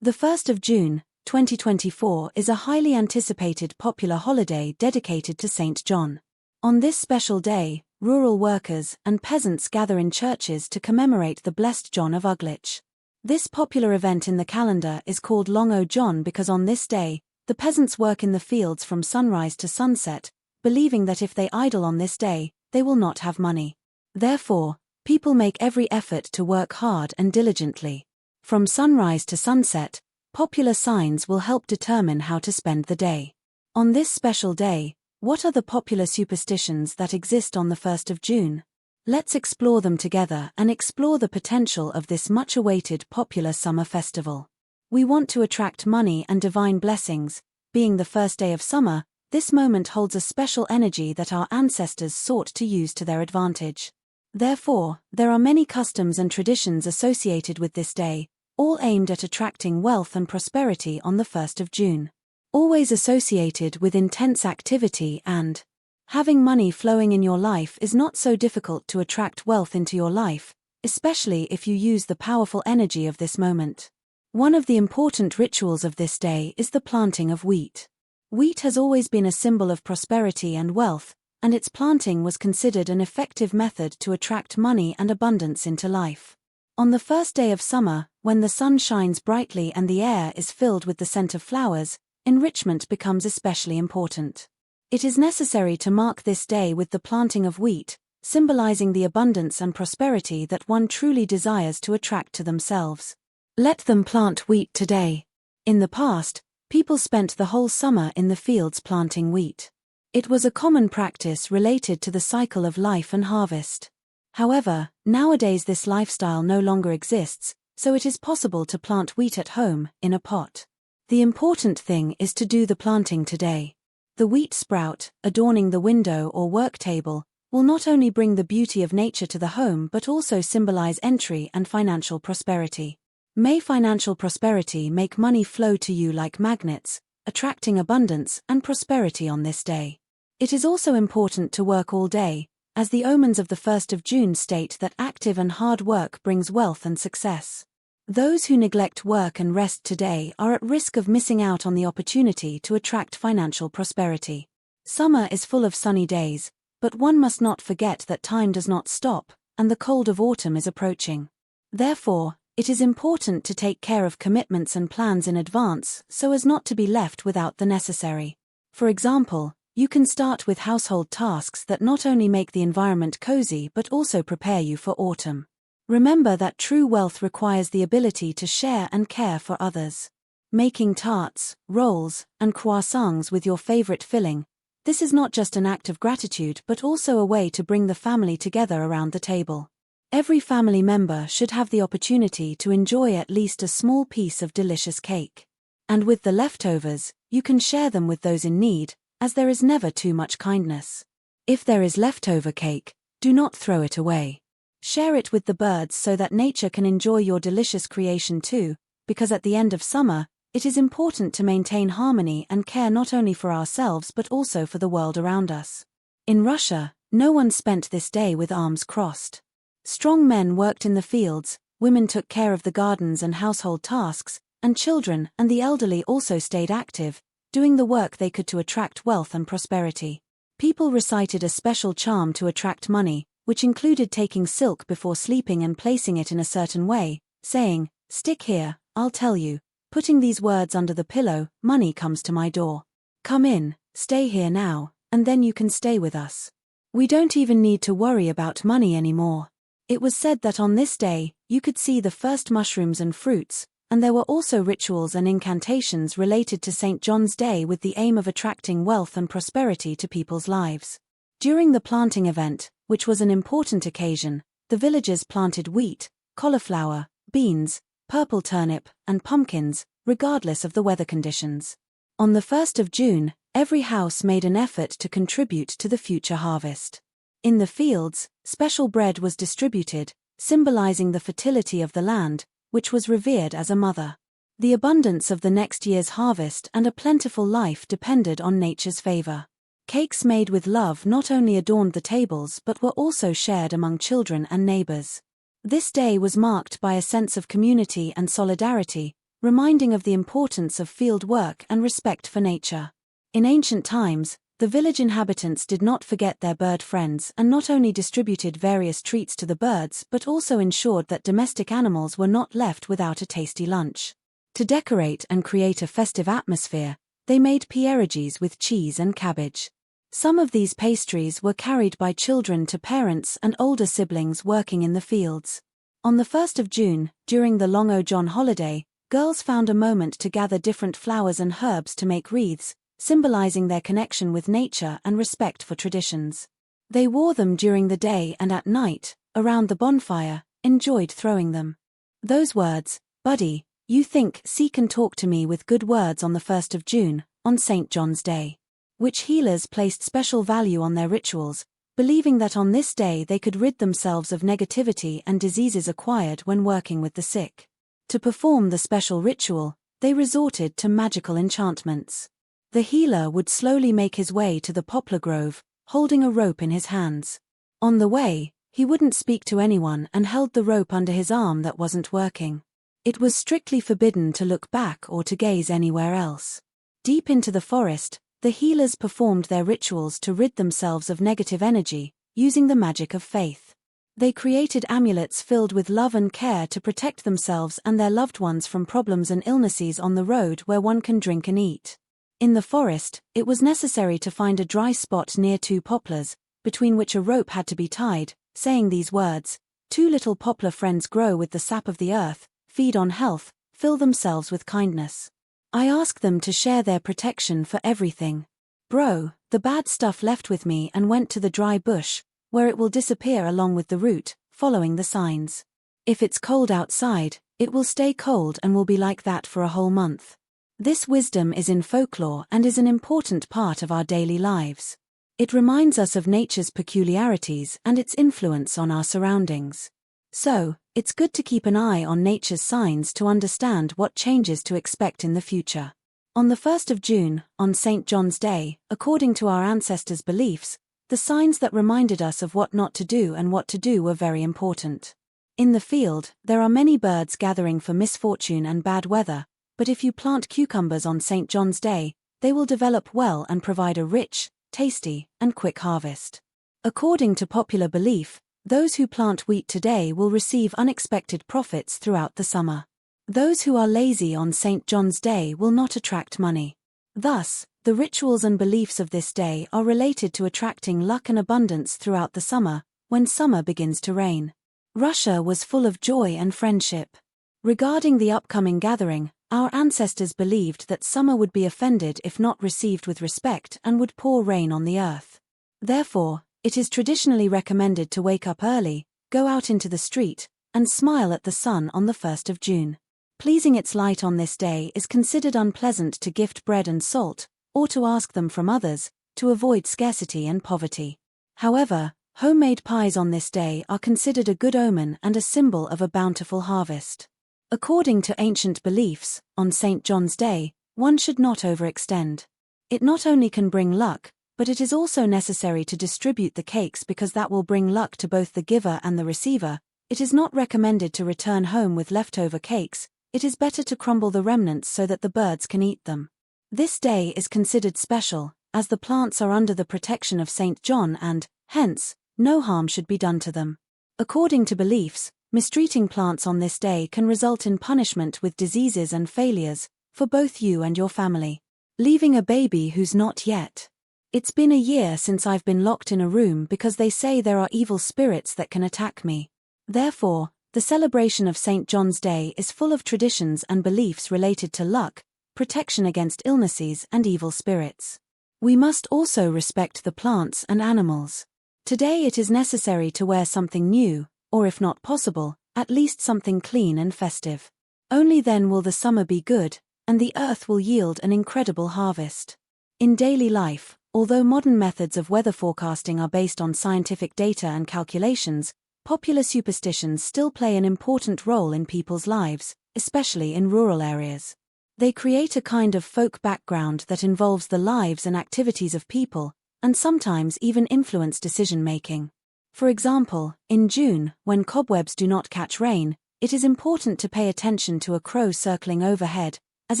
The 1st of June, 2024 is a highly anticipated popular holiday dedicated to Saint John. On this special day, rural workers and peasants gather in churches to commemorate the blessed John of Uglitch. This popular event in the calendar is called Long O' John because on this day, the peasants work in the fields from sunrise to sunset, believing that if they idle on this day, they will not have money. Therefore, people make every effort to work hard and diligently. From sunrise to sunset, popular signs will help determine how to spend the day. On this special day, what are the popular superstitions that exist on the 1st of June? Let's explore them together and explore the potential of this much-awaited popular summer festival. We want to attract money and divine blessings. Being the first day of summer, this moment holds a special energy that our ancestors sought to use to their advantage. Therefore, there are many customs and traditions associated with this day, all aimed at attracting wealth and prosperity on the 1st of June. Always associated with intense activity and having money flowing in your life is not so difficult to attract wealth into your life, especially if you use the powerful energy of this moment. One of the important rituals of this day is the planting of wheat. Wheat has always been a symbol of prosperity and wealth, and its planting was considered an effective method to attract money and abundance into life. On the first day of summer, when the sun shines brightly and the air is filled with the scent of flowers, enrichment becomes especially important. It is necessary to mark this day with the planting of wheat, symbolizing the abundance and prosperity that one truly desires to attract to themselves. Let them plant wheat today. In the past, people spent the whole summer in the fields planting wheat. It was a common practice related to the cycle of life and harvest. However, nowadays this lifestyle no longer exists, so it is possible to plant wheat at home, in a pot. The important thing is to do the planting today. The wheat sprout, adorning the window or work table, will not only bring the beauty of nature to the home but also symbolize entry and financial prosperity. May financial prosperity make money flow to you like magnets, attracting abundance and prosperity on this day. It is also important to work all day, as the omens of the 1st of June state that active and hard work brings wealth and success. Those who neglect work and rest today are at risk of missing out on the opportunity to attract financial prosperity. Summer is full of sunny days, but one must not forget that time does not stop, and the cold of autumn is approaching. Therefore, it is important to take care of commitments and plans in advance so as not to be left without the necessary. For example, you can start with household tasks that not only make the environment cozy but also prepare you for autumn. Remember that true wealth requires the ability to share and care for others. Making tarts, rolls, and croissants with your favorite filling, this is not just an act of gratitude but also a way to bring the family together around the table. Every family member should have the opportunity to enjoy at least a small piece of delicious cake. And with the leftovers, you can share them with those in need, as there is never too much kindness. If there is leftover cake, do not throw it away. Share it with the birds so that nature can enjoy your delicious creation too, because at the end of summer, it is important to maintain harmony and care not only for ourselves but also for the world around us. In Russia, no one spent this day with arms crossed. Strong men worked in the fields, women took care of the gardens and household tasks, and children and the elderly also stayed active, doing the work they could to attract wealth and prosperity. People recited a special charm to attract money, which included taking silk before sleeping and placing it in a certain way, saying, "Stick here, I'll tell you, putting these words under the pillow, money comes to my door. Come in, stay here now, and then you can stay with us. We don't even need to worry about money anymore." It was said that on this day, you could see the first mushrooms and fruits, and there were also rituals and incantations related to St. John's Day with the aim of attracting wealth and prosperity to people's lives. During the planting event, which was an important occasion, the villagers planted wheat, cauliflower, beans, purple turnip, and pumpkins, regardless of the weather conditions. On the 1st of June, every house made an effort to contribute to the future harvest. In the fields, special bread was distributed, symbolizing the fertility of the land, which was revered as a mother. The abundance of the next year's harvest and a plentiful life depended on nature's favor. Cakes made with love not only adorned the tables but were also shared among children and neighbors. This day was marked by a sense of community and solidarity, reminding of the importance of field work and respect for nature. In ancient times, the village inhabitants did not forget their bird friends and not only distributed various treats to the birds but also ensured that domestic animals were not left without a tasty lunch. To decorate and create a festive atmosphere, they made pierogies with cheese and cabbage. Some of these pastries were carried by children to parents and older siblings working in the fields. On the 1st of June, during the Long O' John holiday, girls found a moment to gather different flowers and herbs to make wreaths, symbolizing their connection with nature and respect for traditions. They wore them during the day and at night, around the bonfire, enjoyed throwing them. Those words, "Buddy, you think, seek and talk to me with good words on the 1st of June, on St. John's Day." Witch healers placed special value on their rituals, believing that on this day they could rid themselves of negativity and diseases acquired when working with the sick. To perform the special ritual, they resorted to magical enchantments. The healer would slowly make his way to the poplar grove, holding a rope in his hands. On the way, he wouldn't speak to anyone and held the rope under his arm that wasn't working. It was strictly forbidden to look back or to gaze anywhere else. Deep into the forest, the healers performed their rituals to rid themselves of negative energy, using the magic of faith. They created amulets filled with love and care to protect themselves and their loved ones from problems and illnesses on the road where one can drink and eat. In the forest, it was necessary to find a dry spot near two poplars, between which a rope had to be tied, saying these words, "Two little poplar friends grow with the sap of the earth, feed on health, fill themselves with kindness. I ask them to share their protection for everything. Bro, the bad stuff left with me and went to the dry bush, where it will disappear along with the root, following the signs. If it's cold outside, it will stay cold and will be like that for a whole month." This wisdom is in folklore and is an important part of our daily lives. It reminds us of nature's peculiarities and its influence on our surroundings. So, it's good to keep an eye on nature's signs to understand what changes to expect in the future. On the 1st of June, on St. John's Day, according to our ancestors' beliefs, the signs that reminded us of what not to do and what to do were very important. In the field, there are many birds gathering for misfortune and bad weather, but if you plant cucumbers on St. John's Day, they will develop well and provide a rich, tasty, and quick harvest. According to popular belief, those who plant wheat today will receive unexpected profits throughout the summer. Those who are lazy on St. John's Day will not attract money. Thus, the rituals and beliefs of this day are related to attracting luck and abundance throughout the summer, when summer begins to reign. Russia was full of joy and friendship. Regarding the upcoming gathering, our ancestors believed that summer would be offended if not received with respect and would pour rain on the earth. Therefore, it is traditionally recommended to wake up early, go out into the street, and smile at the sun on the 1st of June. Pleasing its light on this day is considered unpleasant to gift bread and salt, or to ask them from others, to avoid scarcity and poverty. However, homemade pies on this day are considered a good omen and a symbol of a bountiful harvest. According to ancient beliefs, on St. John's Day, one should not overextend. It not only can bring luck, but it is also necessary to distribute the cakes because that will bring luck to both the giver and the receiver. It is not recommended to return home with leftover cakes, it is better to crumble the remnants so that the birds can eat them. This day is considered special, as the plants are under the protection of St. John and, hence, no harm should be done to them. According to beliefs, mistreating plants on this day can result in punishment with diseases and failures, for both you and your family. Leaving a baby who's not yet. It's been a year since I've been locked in a room because they say there are evil spirits that can attack me. Therefore, the celebration of St. John's Day is full of traditions and beliefs related to luck, protection against illnesses and evil spirits. We must also respect the plants and animals. Today it is necessary to wear something new, or if not possible, at least something clean and festive. Only then will the summer be good, and the earth will yield an incredible harvest. In daily life, although modern methods of weather forecasting are based on scientific data and calculations, popular superstitions still play an important role in people's lives, especially in rural areas. They create a kind of folk background that involves the lives and activities of people, and sometimes even influence decision-making. For example, in June, when cobwebs do not catch rain, it is important to pay attention to a crow circling overhead, as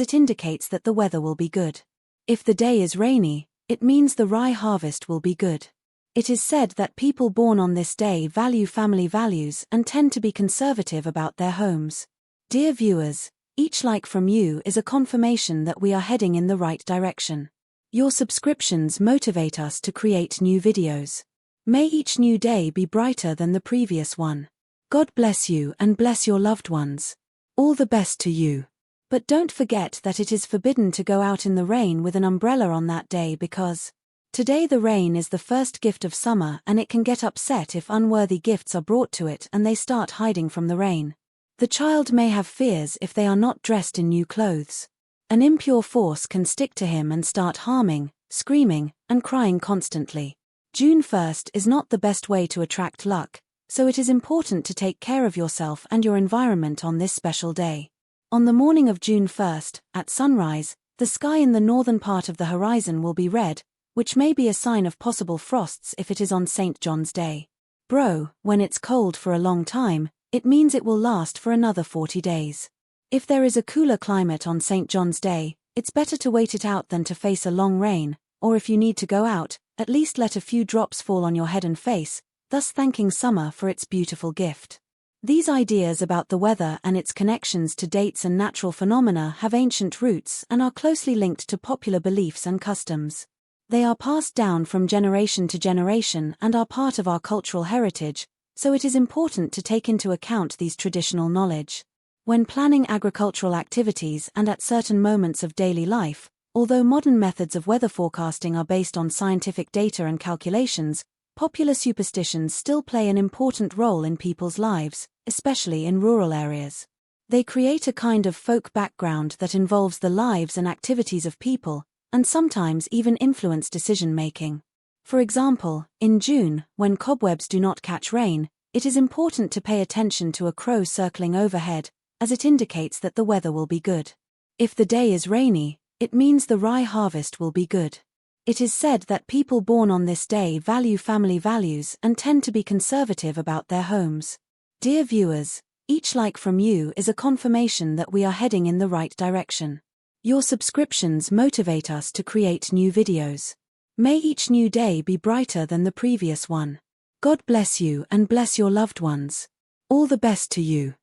it indicates that the weather will be good. If the day is rainy, it means the rye harvest will be good. It is said that people born on this day value family values and tend to be conservative about their homes. Dear viewers, each like from you is a confirmation that we are heading in the right direction. Your subscriptions motivate us to create new videos. May each new day be brighter than the previous one. God bless you and bless your loved ones. All the best to you. But don't forget that it is forbidden to go out in the rain with an umbrella on that day because today the rain is the first gift of summer and it can get upset if unworthy gifts are brought to it and they start hiding from the rain. The child may have fears if they are not dressed in new clothes. An impure force can stick to him and start harming, screaming, and crying constantly. June 1st is not the best way to attract luck, so it is important to take care of yourself and your environment on this special day. On the morning of June 1st, at sunrise, the sky in the northern part of the horizon will be red, which may be a sign of possible frosts if it is on St. John's Day. When it's cold for a long time, it means it will last for another 40 days. If there is a cooler climate on St. John's Day, it's better to wait it out than to face a long rain, or if you need to go out, at least let a few drops fall on your head and face, thus thanking summer for its beautiful gift. These ideas about the weather and its connections to dates and natural phenomena have ancient roots and are closely linked to popular beliefs and customs. They are passed down from generation to generation and are part of our cultural heritage, so it is important to take into account these traditional knowledge. When planning agricultural activities and at certain moments of daily life, although modern methods of weather forecasting are based on scientific data and calculations, popular superstitions still play an important role in people's lives, especially in rural areas. They create a kind of folk background that involves the lives and activities of people, and sometimes even influence decision-making. For example, in June, when cobwebs do not catch rain, it is important to pay attention to a crow circling overhead, as it indicates that the weather will be good. If the day is rainy, it means the rye harvest will be good. It is said that people born on this day value family values and tend to be conservative about their homes. Dear viewers, each like from you is a confirmation that we are heading in the right direction. Your subscriptions motivate us to create new videos. May each new day be brighter than the previous one. God bless you and bless your loved ones. All the best to you.